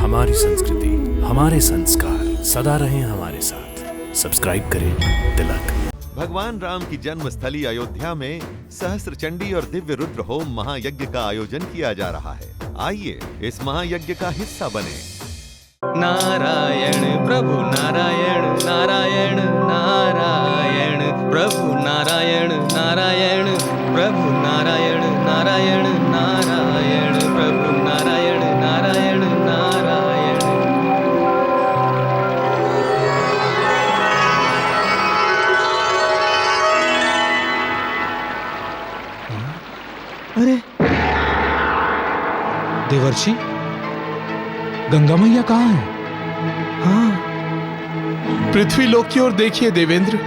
हमारी संस्कृति, हमारे संस्कार सदा रहें हमारे साथ। सब्सक्राइब करें तिलक। भगवान राम की जन्मस्थली अयोध्या में सहस्त्र चंडी और दिव्य रुद्र होम महायज्ञ का आयोजन किया जा रहा है। आइए इस महायज्ञ का हिस्सा बने। नारायण प्रभु नारायण नारायण नारायण प्रभु नारायण नारायण प्रभु नारायण नारायण नारायण प्रभु नारायण नारायण नारायण। अरे देवर्षि, गंगा मैया कहाँ है? हाँ, पृथ्वी लोक की ओर देखिए देवेंद्र।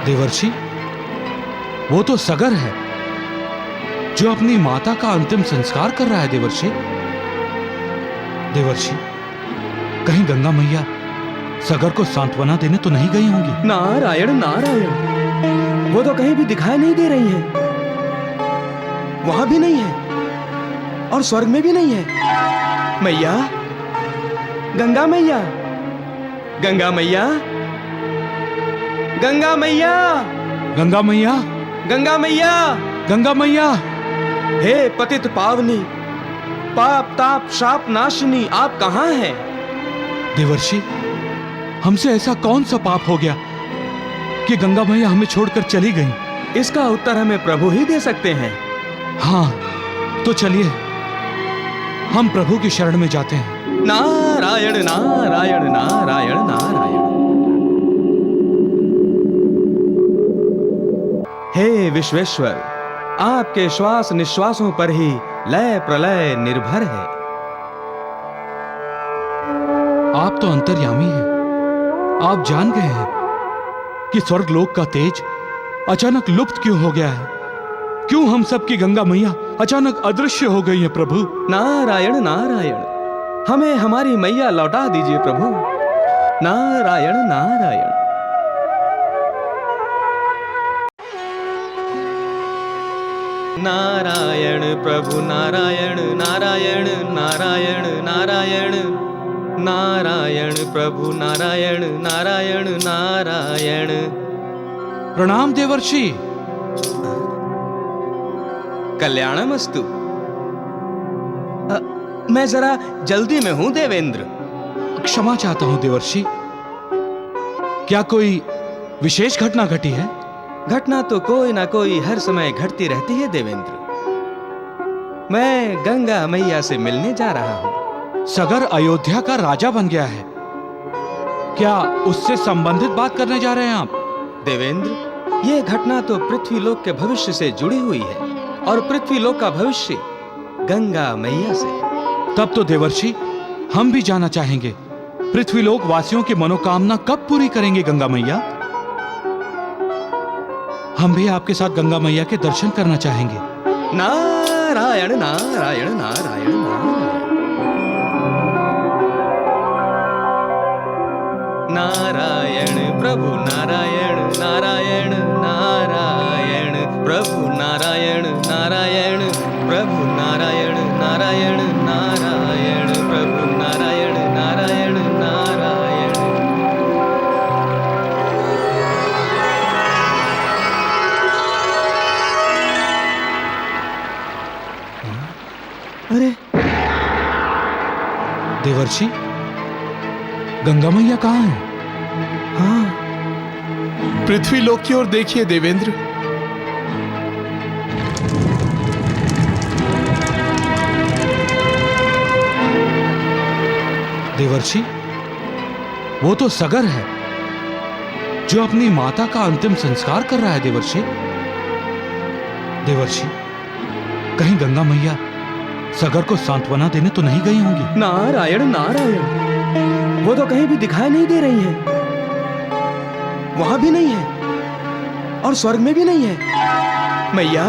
देवर्षि, वो तो सगर है जो अपनी माता का अंतिम संस्कार कर रहा है। देवर्षि, देवर्षि, कहीं गंगा मैया सगर को सांत्वना देने तो नहीं गई होंगी? नारायण नारायण, वो तो कहीं भी दिखाई नहीं दे रही है। वहां भी नहीं है और स्वर्ग में भी नहीं है। मैया, गंगा मैया, गंगा मैया, गंगा मैया, गंगा मैया, गंगा मैया, गंगा मैया। हे पतित पावनी, पाप ताप शाप नाशिनी, आप कहां हैं? देवर्षि, हमसे ऐसा कौन सा पाप हो गया कि गंगा मैया हमें छोड़कर चली गई? इसका उत्तर हमें प्रभु ही दे सकते हैं। हाँ, तो चलिए हम प्रभु की शरण में जाते हैं। नारायण नारायण नारायण नारायण। हे विश्वेश्वर, आपके श्वास निश्वासों पर ही लय प्रलय निर्भर है। आप तो अंतर्यामी हैं। आप जान गए हैं कि स्वर्गलोक का तेज अचानक लुप्त क्यों हो गया है। क्यों हम सब की गंगा मैया अचानक अदृश्य हो गई है प्रभु? नारायण नारायण, हमें हमारी मैया लौटा दीजिए प्रभु। नारायण नारायण। नारायण प्रभु नारायण नारायण नारायण नारायण नारायण प्रभु नारायण नारायण नारायण। प्रणाम देवर्षि। कल्याणमस्तु। मैं जरा जल्दी में हूं देवेंद्र। क्षमा चाहता हूं देवर्षि। क्या कोई विशेष घटना घटी है? घटना तो कोई ना कोई हर समय घटती रहती है देवेंद्र। मैं गंगा मैया से मिलने जा रहा हूं। सगर अयोध्या का राजा बन गया है। क्या उससे संबंधित बात करने जा रहे हैं आप? देवेंद्र, यह घटना तो पृथ्वीलोक के भविष्य से जुड़ी हुई है और पृथ्वीलोक का भविष्य गंगा मैया से। तब तो देवर्षि, हम भी जाना चाहेंगे पृथ्वीलोक वासियों की मनोकामना कब पूरी करेंगे गंगा मैया? हम भी आपके साथ गंगा मैया के दर्शन करना चाहेंगे। नारायण नारायण नारायण नारायण। नारायण प्रभु नारायण नारायण नारायण प्रभु नारायण नारायण प्रभु नारायण नारायण नारायण प्रभु नारायण नारायण नारायण। अरे देवर्षि, गंगा मैया कहाँ है? हाँ, पृथ्वी लोक की ओर देखिए देवेंद्र। देवर्षि, वो तो सगर है जो अपनी माता का अंतिम संस्कार कर रहा है। देवर्षि, देवर्षि, कहीं गंगा मैया सगर को सांत्वना देने तो नहीं गई होंगी? नारायण नारायण, वो तो कहीं भी दिखाई नहीं दे रही है। वहां भी नहीं है और स्वर्ग में भी नहीं है। मैया,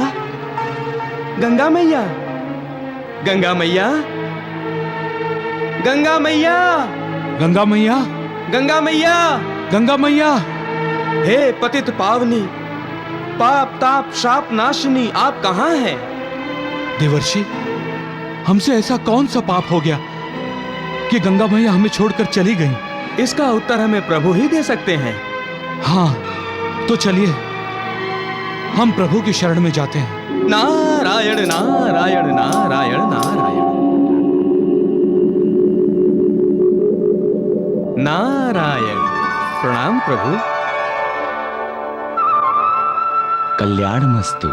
गंगा मैया, गंगा मैया, गंगा मैया, गंगा मैया, गंगा मैया, गंगा मैया। हे पतित पावनी, पाप ताप शाप नाशिनी, आप कहाँ हैं? देवर्षि, हमसे ऐसा कौन सा पाप हो गया कि गंगा मैया हमें छोड़कर चली गई? इसका उत्तर हमें प्रभु ही दे सकते हैं। हाँ, तो चलिए हम प्रभु की शरण में जाते हैं। नारायण नारायण नारायण नारायण नारायण। प्रणाम प्रभु। कल्याणमस्तु।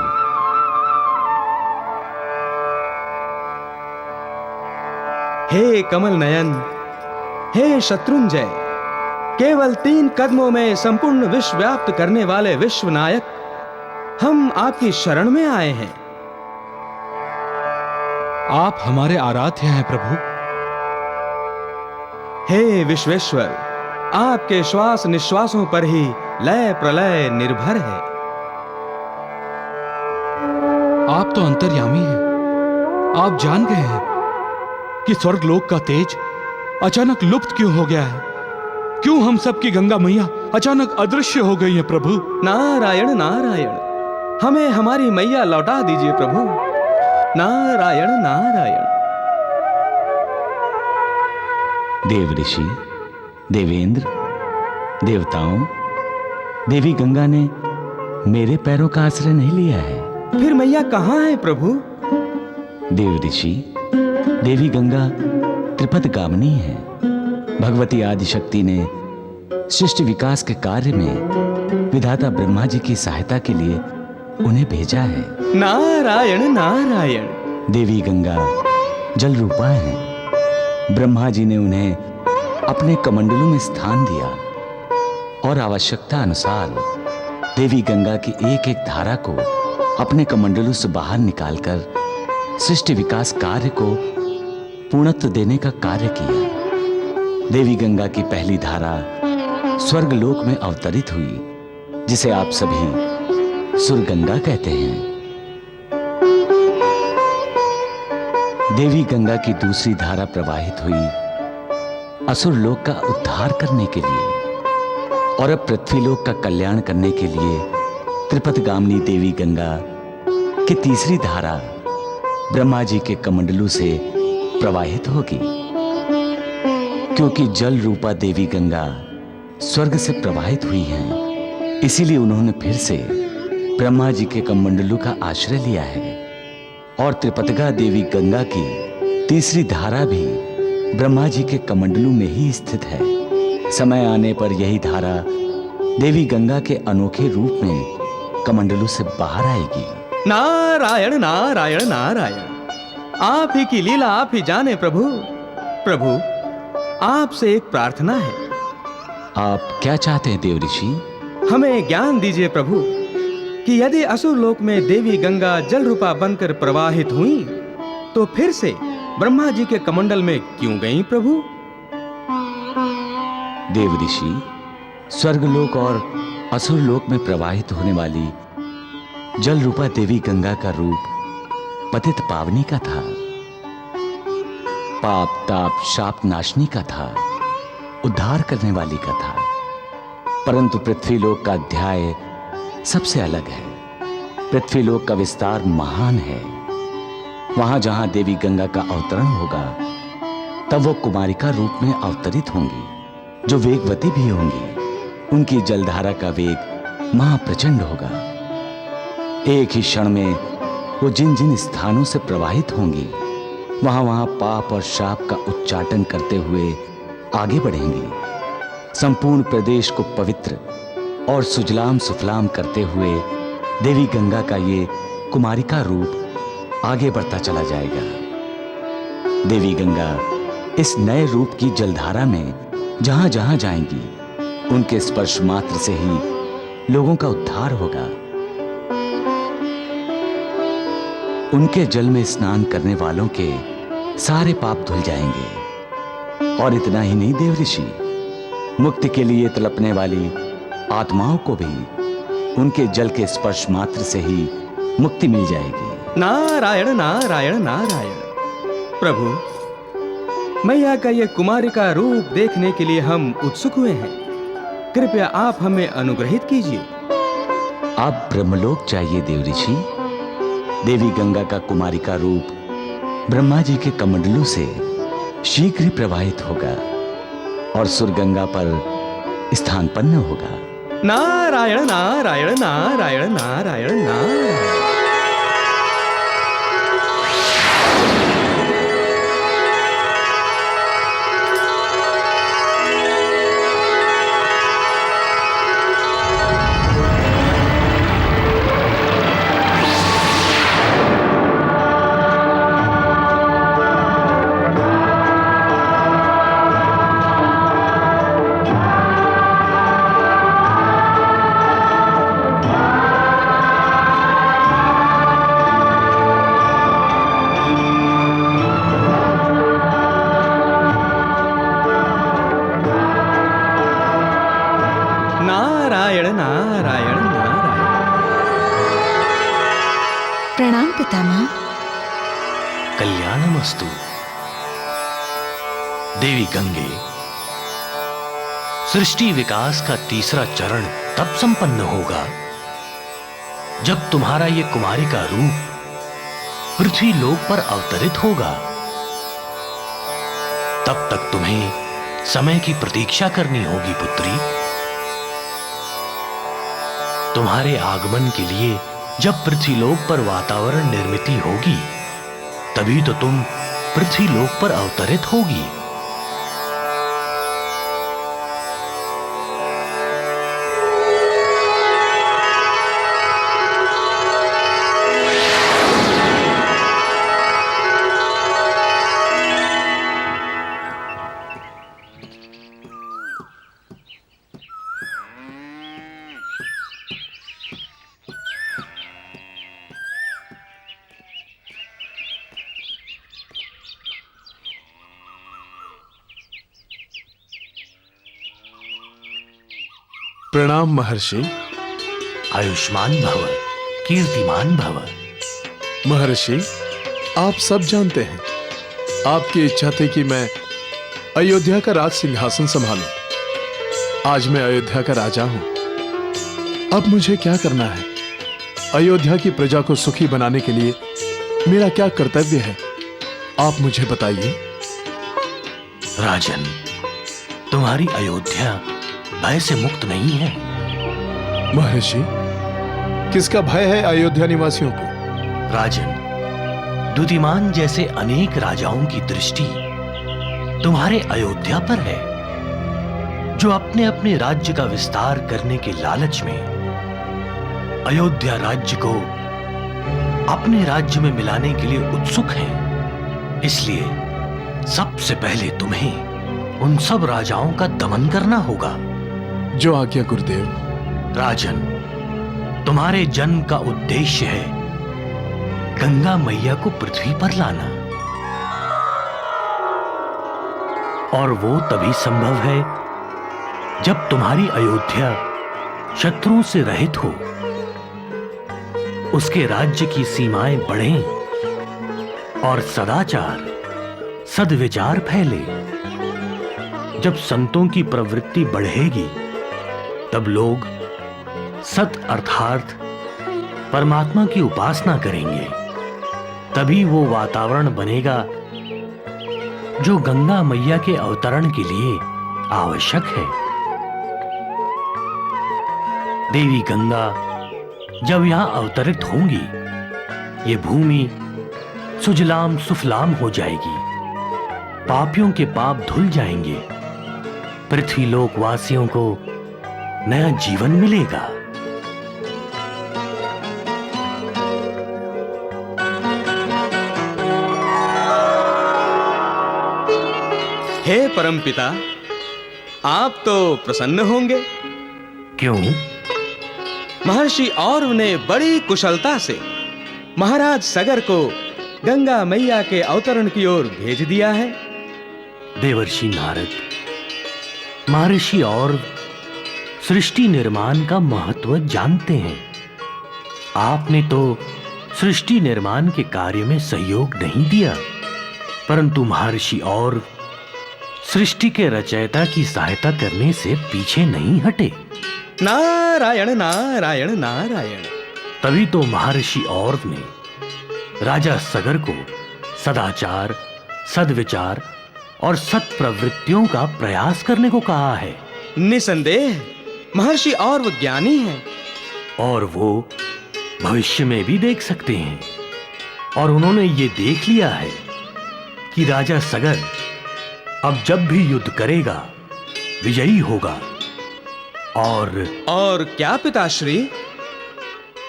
हे कमल नयन, हे शत्रुंजय, केवल 3 कदमों में संपूर्ण विश्व व्याप्त करने वाले विश्वनायक, हम आपकी शरण में आए हैं। आप हमारे आराध्य हैं प्रभु। हे विश्वेश्वर, आपके श्वास निश्वासों पर ही लय प्रलय निर्भर है। आप तो अंतर्यामी हैं। आप जान गए हैं कि स्वर्गलोक का तेज अचानक लुप्त क्यों हो गया है। क्यों हम सबकी गंगा मैया अचानक अदृश्य हो गई है प्रभु। नारायण नारायण, हमें हमारी मैया लौटा दीजिए प्रभु। नारायण नारायण। देव ऋषि, देवेंद्र, देवताओं, देवी गंगा ने मेरे पैरों का आश्रय नहीं लिया है। फिर मैया कहाँ है प्रभु? देव ऋषि, देवी गंगा त्रिपथगामिनी है। भगवती आदिशक्ति ने सृष्टि विकास के कार्य में विधाता ब्रह्मा जी की सहायता के लिए उन्हें भेजा है। नारायण नारायण। देवी गंगा जल रूपा है। ब्रह्मा जी ने उन्हें अपने कमंडलों में स्थान दिया और आवश्यकता अनुसार देवी गंगा की एक एक धारा को अपने कमंडलों से बाहर निकालकर सृष्टि विकास कार्य को पूर्णत्व देने का कार्य किया। देवी गंगा की पहली धारा स्वर्गलोक में अवतरित हुई, जिसे आप सभी सुरगंगा कहते हैं। देवी गंगा की दूसरी धारा प्रवाहित हुई असुर लोक का उद्धार करने के लिए और अब पृथ्वी लोक का कल्याण करने के लिए त्रिपथगामिनी देवी गंगा की तीसरी धारा ब्रह्मा जी के कमंडलों से प्रवाहित होगी। क्योंकि जल रूपा देवी गंगा स्वर्ग से प्रवाहित हुई हैं, इसीलिए उन्होंने फिर से ब्रह्मा जी के कमंडलों का आश्रय लिया है और त्रिपथगा देवी गंगा की तीसरी धारा भी ब्रह्मा जी के कमंडलों में ही स्थित है। समय आने पर यही धारा देवी गंगा के अनोखे रूप में कमंडलों से बाहर आएगी। नारायण नारायण नारायण। आप ही की लीला आप ही जाने प्रभु। प्रभु, आपसे एक प्रार्थना है। आप क्या चाहते हैं देव ऋषि? हमें ज्ञान दीजिए प्रभु कि यदि असुर लोक में देवी गंगा जल रूपा बनकर प्रवाहित हुई तो फिर से ब्रह्मा जी के कमंडल में क्यों गईं प्रभु? देव ऋषि, स्वर्गलोक और असुर लोक में प्रवाहित होने वाली जल रूपा देवी गंगा का रूप पतित पावनी का था, पाप ताप शाप नाशनी का था, उद्धार करने वाली का था। परंतु पृथ्वीलोक का अध्याय सबसे अलग है। पृथ्वीलोक का विस्तार महान है। वहां जहां देवी गंगा का अवतरण होगा तब वो कुमारिका रूप में अवतरित होंगी, जो वेगवती भी होंगी। उनकी जलधारा का वेग महाप्रचंड होगा। एक ही क्षण में वो जिन जिन स्थानों से प्रवाहित होंगी वहां वहां पाप और शाप का उच्चाटन करते हुए आगे बढ़ेंगी। संपूर्ण प्रदेश को पवित्र और सुजलाम सुफलाम करते हुए देवी गंगा का ये कुमारिका रूप आगे बढ़ता चला जाएगा। देवी गंगा इस नए रूप की जलधारा में जहां जहां जाएंगी उनके स्पर्श मात्र से ही लोगों का उद्धार होगा। उनके जल में स्नान करने वालों के सारे पाप धुल जाएंगे। और इतना ही नहीं देव ऋषि, मुक्ति के लिए तड़पने वाली आत्माओं को भी उनके जल के स्पर्श मात्र से ही मुक्ति मिल जाएगी। नारायण नारायण नारायण। प्रभु, मैया का ये कुमारिका रूप देखने के लिए हम उत्सुक हुए हैं। कृपया आप हमें अनुग्रहित कीजिए। आप ब्रह्मलोक चाहिए देव ऋषि। देवी गंगा का कुमारिका रूप ब्रह्मा जी के कमंडलों से शीघ्र ही प्रवाहित होगा और सुरगंगा पर स्थानपन्न होगा। नारायण नारायण नारायण नारायण नारायण। प्रणाम पितामह। कल्याणमस्तु। देवी गंगे, सृष्टि विकास का तीसरा चरण तब संपन्न होगा जब तुम्हारा यह कुमारिका रूप पृथ्वी लोक पर अवतरित होगा। तब तक तुम्हें समय की प्रतीक्षा करनी होगी पुत्री। तुम्हारे आगमन के लिए जब पृथ्वीलोक पर वातावरण निर्मित होगी तभी तो तुम पृथ्वीलोक पर अवतरित होगी। प्रणाम महर्षि। आयुष्मान भव, कीर्तिमान भव। महर्षि, आप सब जानते हैं आपकी इच्छा थी कि मैं अयोध्या का राज सिंहासन संभालूं। आज मैं अयोध्या का राजा हूं। अब मुझे क्या करना है? अयोध्या की प्रजा को सुखी बनाने के लिए मेरा क्या कर्तव्य है, आप मुझे बताइए। राजन, तुम्हारी अयोध्या भय से मुक्त नहीं है। महर्षि, किसका भय है अयोध्या निवासियों को? राजन, दुतिमान जैसे अनेक राजाओं की दृष्टि तुम्हारे अयोध्या पर है, जो अपने अपने राज्य का विस्तार करने के लालच में अयोध्या राज्य को अपने राज्य में मिलाने के लिए उत्सुक हैं। इसलिए सबसे पहले तुम्हें उन सब राजाओं का दमन करना होगा। जो आज्ञा गुरुदेव। राजन, तुम्हारे जन्म का उद्देश्य है गंगा मैया को पृथ्वी पर लाना, और वो तभी संभव है जब तुम्हारी अयोध्या शत्रुओं से रहित हो, उसके राज्य की सीमाएं बढ़ें और सदाचार सद्विचार फैले। जब संतों की प्रवृत्ति बढ़ेगी तब लोग सत अर्थात परमात्मा की उपासना करेंगे। तभी वो वातावरण बनेगा जो गंगा मैया के अवतरण के लिए आवश्यक है। देवी गंगा जब यहां अवतरित होंगी, ये भूमि सुजलाम सुफलाम हो जाएगी, पापियों के पाप धुल जाएंगे, पृथ्वीलोक वासियों को नया जीवन मिलेगा। हे परमपिता, आप तो प्रसन्न होंगे। क्यों? महर्षि औरव ने बड़ी कुशलता से महाराज सगर को गंगा मैया के अवतरण की ओर भेज दिया है। देवर्षि नारद, महर्षि और सृष्टि निर्माण का महत्व जानते हैं। आपने तो सृष्टि निर्माण के कार्य में सहयोग नहीं दिया, परंतु महर्षि और सृष्टि के रचयिता की सहायता करने से पीछे नहीं हटे। नारायण नारायण नारायण। तभी तो महर्षि औरव ने राजा सगर को सदाचार, सद्विचार और सत्प्रवृत्तियों का प्रयास करने को कहा है। निसंदेह महर्षि और ज्ञानी हैं। और वो भविष्य में भी देख सकते हैं। और उन्होंने ये देख लिया है कि राजा सगर अब जब भी युद्ध करेगा विजयी होगा। और क्या पिताश्री?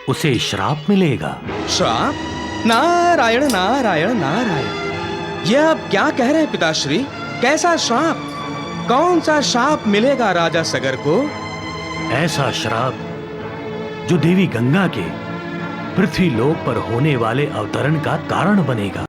उसे श्राप मिलेगा। श्राप? नारायण नारायण नारायण। ये आप क्या कह रहे हैं पिताश्री? कैसा श्राप? कौन सा श्राप मिलेगा राजा सगर को? ऐसा श्राप जो देवी गंगा के पृथ्वी लोक पर होने वाले अवतरण का कारण बनेगा।